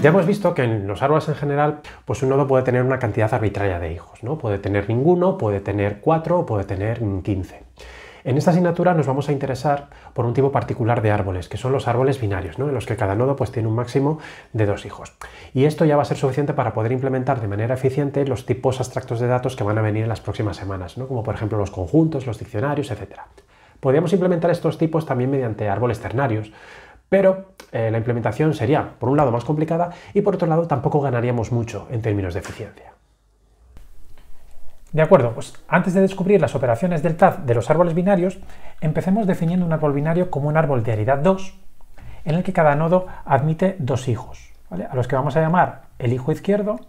Ya hemos visto que en los árboles en general, pues un nodo puede tener una cantidad arbitraria de hijos, ¿no? Puede tener ninguno, puede tener 4 o puede tener 15. En esta asignatura nos vamos a interesar por un tipo particular de árboles, que son los árboles binarios, ¿no? En los que cada nodo pues, tiene un máximo de 2 hijos. Y esto ya va a ser suficiente para poder implementar de manera eficiente los tipos abstractos de datos que van a venir en las próximas semanas, ¿no? Como por ejemplo los conjuntos, los diccionarios, etc. Podríamos implementar estos tipos también mediante árboles ternarios, pero la implementación sería, por un lado, más complicada y por otro lado, tampoco ganaríamos mucho en términos de eficiencia. De acuerdo, pues antes de descubrir las operaciones del TAD de los árboles binarios, empecemos definiendo un árbol binario como un árbol de aridad 2, en el que cada nodo admite 2 hijos, ¿vale? A los que vamos a llamar el hijo izquierdo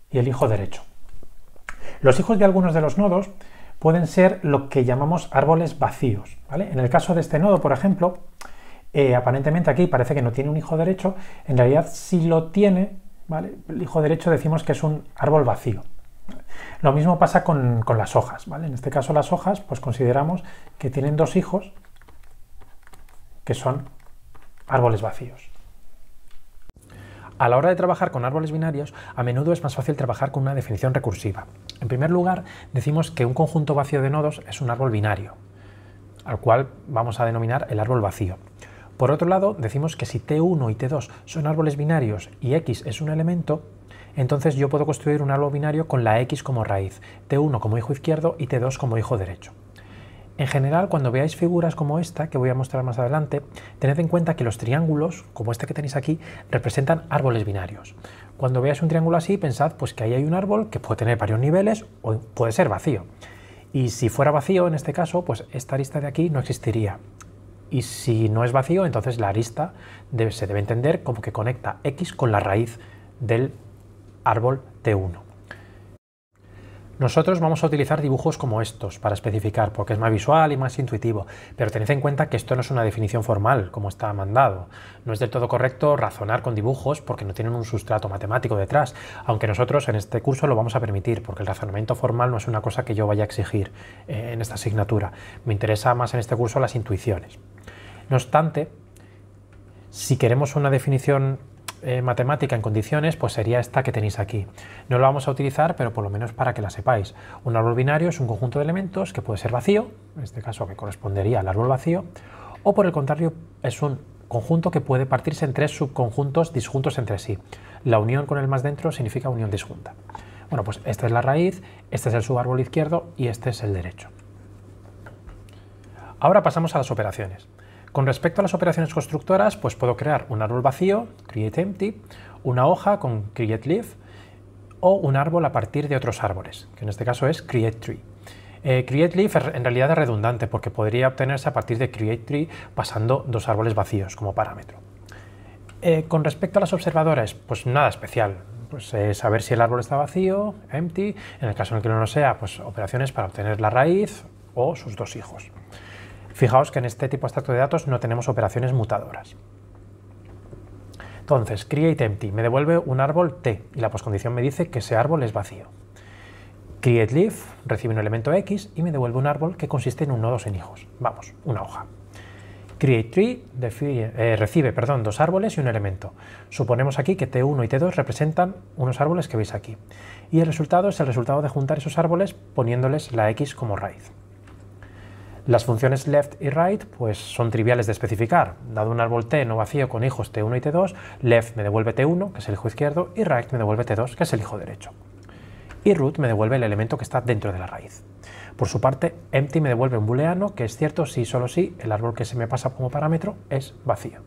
y el hijo derecho. Los hijos de algunos de los nodos pueden ser lo que llamamos árboles vacíos, ¿vale? En el caso de este nodo, por ejemplo, aparentemente aquí parece que no tiene un hijo derecho, en realidad sí lo tiene, ¿vale? El hijo derecho decimos que es un árbol vacío. Lo mismo pasa con las hojas, ¿vale? En este caso las hojas, pues consideramos que tienen 2 hijos que son árboles vacíos. A la hora de trabajar con árboles binarios, a menudo es más fácil trabajar con una definición recursiva. En primer lugar, decimos que un conjunto vacío de nodos es un árbol binario, al cual vamos a denominar el árbol vacío. Por otro lado, decimos que si T1 y T2 son árboles binarios y X es un elemento, entonces yo puedo construir un árbol binario con la X como raíz, T1 como hijo izquierdo y T2 como hijo derecho. En general, cuando veáis figuras como esta, que voy a mostrar más adelante, tened en cuenta que los triángulos, como este que tenéis aquí, representan árboles binarios. Cuando veáis un triángulo así, pensad pues, que ahí hay un árbol que puede tener varios niveles o puede ser vacío. Y si fuera vacío, en este caso, pues esta arista de aquí no existiría. Y si no es vacío, entonces la arista se debe entender como que conecta X con la raíz del árbol T1. Nosotros vamos a utilizar dibujos como estos para especificar, porque es más visual y más intuitivo, pero tened en cuenta que esto no es una definición formal, como está mandado. No es del todo correcto razonar con dibujos porque no tienen un sustrato matemático detrás, aunque nosotros en este curso lo vamos a permitir, porque el razonamiento formal no es una cosa que yo vaya a exigir en esta asignatura. Me interesa más en este curso las intuiciones. No obstante, si queremos una definición matemática en condiciones, pues sería esta que tenéis aquí. No lo vamos a utilizar, pero por lo menos para que la sepáis. Un árbol binario es un conjunto de elementos que puede ser vacío, en este caso que correspondería al árbol vacío, o por el contrario es un conjunto que puede partirse en 3 subconjuntos disjuntos entre sí. La unión con el más dentro significa unión disjunta. Bueno, pues esta es la raíz, este es el subárbol izquierdo y este es el derecho. Ahora pasamos a las operaciones. Con respecto a las operaciones constructoras, pues puedo crear un árbol vacío, createEmpty, una hoja con createLeaf o un árbol a partir de otros árboles, que en este caso es createTree. CreateLeaf en realidad es redundante porque podría obtenerse a partir de createTree pasando 2 árboles vacíos como parámetro. Con respecto a las observadoras, pues nada especial. Pues saber si el árbol está vacío, empty, en el caso en el que no lo sea, pues operaciones para obtener la raíz o sus 2 hijos. Fijaos que en este tipo abstracto de datos no tenemos operaciones mutadoras. Entonces, createEmpty me devuelve un árbol T y la postcondición me dice que ese árbol es vacío. CreateLeaf recibe un elemento X y me devuelve un árbol que consiste en un nodo sin hijos. Vamos, una hoja. CreateTree recibe 2 árboles y un elemento. Suponemos aquí que T1 y T2 representan unos árboles que veis aquí. Y el resultado es el resultado de juntar esos árboles poniéndoles la X como raíz. Las funciones left y right pues son triviales de especificar. Dado un árbol T no vacío con hijos T1 y T2, left me devuelve T1, que es el hijo izquierdo, y right me devuelve T2, que es el hijo derecho. Y root me devuelve el elemento que está dentro de la raíz. Por su parte, empty me devuelve un booleano, que es cierto si y solo si el árbol que se me pasa como parámetro es vacío.